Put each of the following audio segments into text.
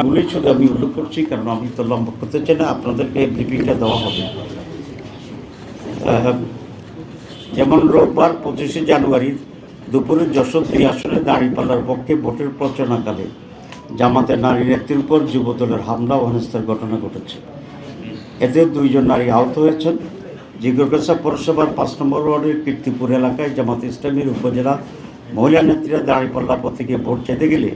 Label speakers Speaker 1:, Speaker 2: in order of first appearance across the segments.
Speaker 1: বলেই শুধু আমি উল্লেখ করছি, কারণ আমি তো লম্বা করতে চাই না, আপনাদেরকে ব্রিফিংটা দেওয়া হবে। যেমন রোববার 25শে জানুয়ারি দুপুরে যশোর 2 আসনে দাঁড়িপাল্লার পক্ষে ভোটের প্রচারণাকালে জামাতের নারী নেত্রীর উপর যুবদলের হামলা ও হেনস্থার ঘটনা ঘটেছে। এতে 2 জন নারী আহত হয়েছেন। জিগরগাছা পৌরসভার 5 নম্বর ওয়ার্ডের কীর্তিপুর এলাকায় জামাত ইসলামীর উপজেলা মহিলা নেত্রীরা দাঁড়িপাল্লা প্রতীকে ভোট চাইতে গেলে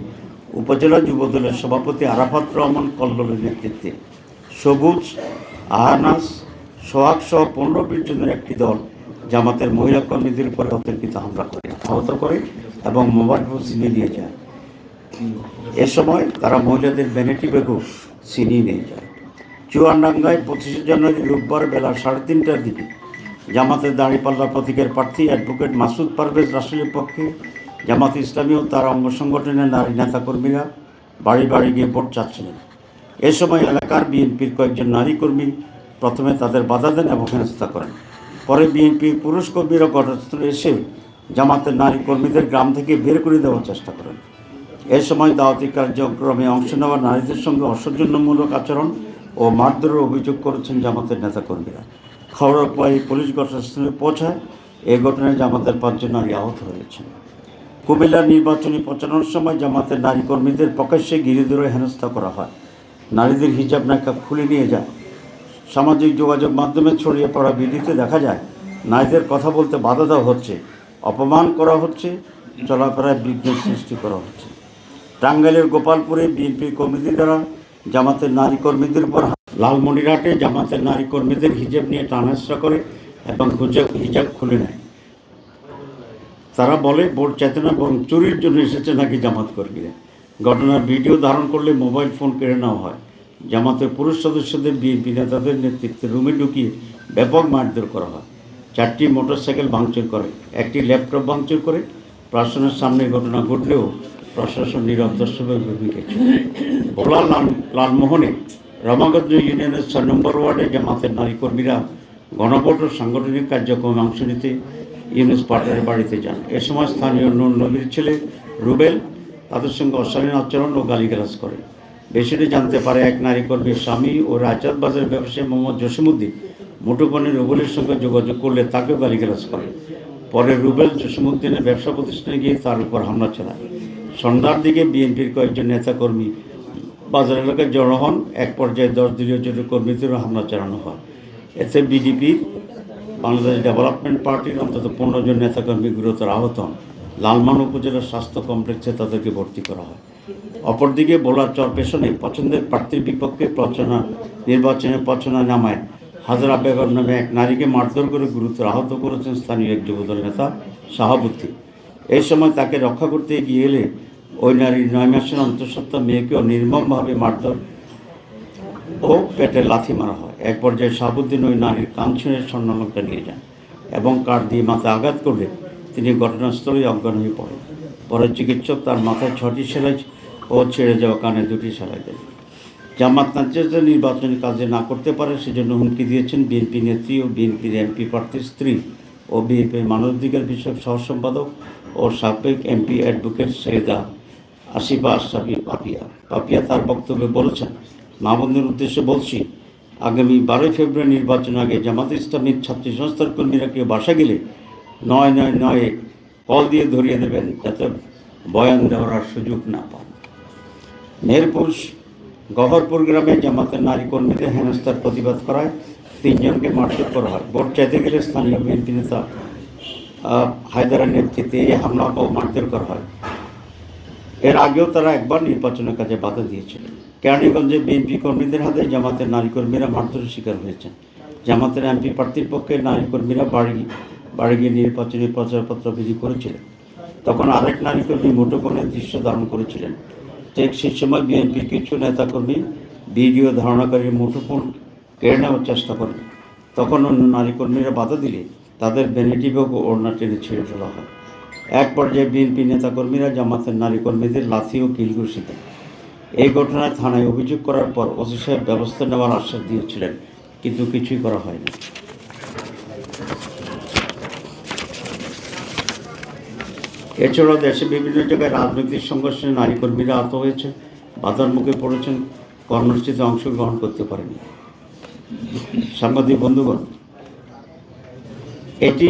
Speaker 1: উপজেলা যুবদলের সভাপতি আরাফাত রহমান কল্লোলের নেতৃত্বে সবুজ, আহানাস, সোহাগ সহ 15-20 জনের একটি দল জামাতের মহিলা কর্মীদের উপরে অতর্কিত হামলা করে, আহত করে এবং মোবাইল ফোন ছিনিয়ে নিয়ে যায়। এ সময় তারা মহিলাদের ভ্যানিটি ব্যাগও ছিনিয়ে নিয়ে যায়। চুয়াডাঙ্গায় 25শে জানুয়ারি রোববার বেলা 3:30টার দিকে জামাতের দাঁড়িপাল্লা প্রতীকের প্রার্থী অ্যাডভোকেট মাসুদ পারভেজ রাসেলের পক্ষে জামাত ইসলামী ও তার অঙ্গ সংগঠনের নারী নেতাকর্মীরা বাড়ি বাড়ি গিয়ে ভোট চাচ্ছিলেন। এ সময় এলাকার বিএনপির কয়েকজন নারী কর্মী প্রথমে তাদের বাধা দেন এবং হেনস্থা করেন। পরে বিএনপির পুরুষ কর্মীরা ঘটনাস্থলে এসে জামাতের নারী কর্মীদের গ্রাম থেকে বের করে দেওয়ার চেষ্টা করেন। এ সময় দাওয়াতি কার্যক্রমে অংশ নেওয়া নারীদের সঙ্গে অসৌজন্যমূলক আচরণ ও মারধরের অভিযোগ করেছেন জামাতের নেতাকর্মীরা। খবর পাই পুলিশ ঘটনাস্থলে পৌঁছায়। এই ঘটনায় জামাতের 5 জন নারী আহত হয়েছেন। কুমিল্লার নির্বাচনী প্রচারণার সময় জামাতের নারী কর্মীদের প্রকাশ্যে ঘিরে ধরে হেনস্থা করা হয়। নারীদের হিজাব নাকাব খুলে নিয়ে যায়। সামাজিক যোগাযোগ মাধ্যমে ছড়িয়ে পড়া ভিডিওতে দেখা যায় নারীদের কথা বলতে বাধা দেওয়া হচ্ছে, অপমান করা হচ্ছে, চলাফেরায় বিঘ্ন সৃষ্টি করা হচ্ছে। টাঙ্গাইলের গোপালপুরে বিএনপি কর্মীদের দ্বারা জামাতের নারী কর্মীদের উপর লালমনিরহাটে জামাতের নারী কর্মীদের হিজাব নিয়ে টানাহেঁচড়া করে এবং হিজাব খুলে নেয়। তারা বলে ভোট চাইতে না, বরং চুরির জন্য এসেছে নাকি জামাত কর্মীরা। ঘটনার ভিডিও ধারণ করলে মোবাইল ফোন কেড়ে নেওয়া হয়। জামাতের পুরুষ সদস্যদের বিএনপি নেতাদের নেতৃত্বে রুমে ঢুকিয়ে ব্যাপক মারধর করা হয়। 4টি মোটরসাইকেল ভাঙচুর করে, একটি ল্যাপটপ ভাঙচুর করে। প্রশাসনের সামনে ঘটনা ঘটলেও প্রশাসন নীরব দর্শকের ভূমিকা ছিল। ভোলার লালমোহনে রমাগঞ্জ ইউনিয়নের 6 নম্বর ওয়ার্ডে জামাতের নারী কর্মীরা গণভোট ও সাংগঠনিক কার্যক্রমে অংশ নিতে ইউনুস পাটারের বাড়িতে যান। এ সময় স্থানীয় নূর নবীর ছেলে রুবেল তাদের সঙ্গে অশালীন আচরণ ও গালিগালাজ করে। বিষয়টি জানতে পারে এক নারী কর্মীর স্বামী ও রাজাত বাজারের ব্যবসায়ী মোহাম্মদ জসিমউদ্দিন মুঠোফোনে রুবেলের সঙ্গে যোগাযোগ করলে তাকেও গালিগালাজ করে। পরে রুবেল জসিমউদ্দিনের ব্যবসা প্রতিষ্ঠানে গিয়ে তার উপর হামলা চালায়। সন্ধ্যার দিকে বিএনপির কয়েকজন নেতাকর্মী বাজার এলাকায় জড়ো হন। এক পর্যায়ে 10 দলীয় জোটের কর্মীদেরও হামলা চালানো হয়। এতে বিডিপি, বাংলাদেশ ডেভেলপমেন্ট পার্টির অন্তত 15 জন নেতাকর্মী গুরুতর আহত হন। লালমান উপজেলার স্বাস্থ্য কমপ্লেক্সে তাদেরকে ভর্তি করা হয়। অপরদিকে ভোলার চরপেশনে পছন্দের প্রার্থীর বিপক্ষে নির্বাচনে প্রচারণা নামায় হাজরা বেগম নামে এক নারীকে মারধর করে গুরুতর আহত করেছেন স্থানীয় এক যুবদল নেতা শাহাবুদ্দিন। এই সময় তাকে রক্ষা করতে গিয়ে এলে ওই নারীর 9 মাসের অন্তঃসত্ত্বা মেয়েকেও নির্মমভাবে মারধর ও পেটে লাথি মারা হয়। এক পর্যায়ে শাহাবুদ্দিন ওই নারীর কান ছিঁড়ে স্বর্ণলঙ্কা নিয়ে যান এবং কাঠ দিয়ে মাথায় আঘাত করলে তিনি ঘটনাস্থলেই অজ্ঞান হয়ে পড়েন। পরে চিকিৎসক তার মাথায় 6টি সেলাই ও ছেড়ে যাওয়া কানে 2টি সেলাই দেন। জামাত নেতৃত্ব নির্বাচনী কাজে না করতে পারে সেজন্য হুমকি দিয়েছেন বিএনপি নেত্রী ও বিএনপির এমপি প্রার্থীর স্ত্রী ও বিএনপির মানবাধিকার বিষয়ক সহ সম্পাদক ও সাবেক এমপি অ্যাডভোকেট সৈয়দা আসিফা আশরাফি পাপিয়া তার বক্তব্যে বলেছেন, মা বোনদের উদ্দেশ্যে বলছি, আগামী 12 ফেব্রুয়ারি নির্বাচনের আগে জামাত ইসলামীর ছাত্রী সংস্থার কর্মীরা কেউ বাসা গেলে 999 কল দিয়ে ধরিয়ে দেবেন, যাতে বয়ান দেওয়ার আর সুযোগ না পান। মেহেরপুর গহরপুর গ্রামে জামাতের নারী কর্মীদের হেনস্থার প্রতিবাদ করায় 3 জনকে মারধর করা হয়। ভোট চাইতে গেলে স্থানীয় বিএনপি নেতা হায়দারের নেতৃত্বে এই হামলা ও মারধর করা হয়। এর আগেও তারা একবার নির্বাচনের কাজে বাধা দিয়েছিলেন। কেরানীগঞ্জে বিএনপি কর্মীদের হাতে জামাতের নারী কর্মীরা মারধরের শিকার হয়েছেন। জামাতের এমপি প্রার্থীর পক্ষে নারী কর্মীরা বাড়ি গিয়ে নির্বাচনী প্রচারপত্র বিলি করেছিলেন। তখন আরেক নারী কর্মী মুঠোফোনের দৃশ্য ধারণ করেছিলেন। ঠিক সেই সময় বিএনপির কিছু নেতাকর্মী ভিডিও ধারণাকারীর মুঠোফোন কেড়ে নেওয়ার চেষ্টা করেন। তখন অন্য নারী কর্মীরা বাধা দিলে তাদের ভ্যানিটি ব্যাগ ও ওড়না টেনে ছিঁড়ে ফেলা হয়। এক পর্যায়ে বিএনপি নেতাকর্মীরা জামাতের নারী কর্মীদের লাথি ও কিলঘুষি দেন। এই ঘটনায় থানায় অভিযোগ করার পর ওসি সাহেব ব্যবস্থা নেওয়ার আশ্বাস দিয়েছিলেন, কিন্তু কিছুই করা হয়নি। এছাড়াও দেশে বিভিন্ন জায়গায় রাজনৈতিক সংঘর্ষে নারী কর্মীরা আহত হয়েছে। বাধার মুখে পড়েছেন, কর্মসূচিতে অংশগ্রহণ করতে পারেনি। সাংবাদিক বন্ধুগণ, এটি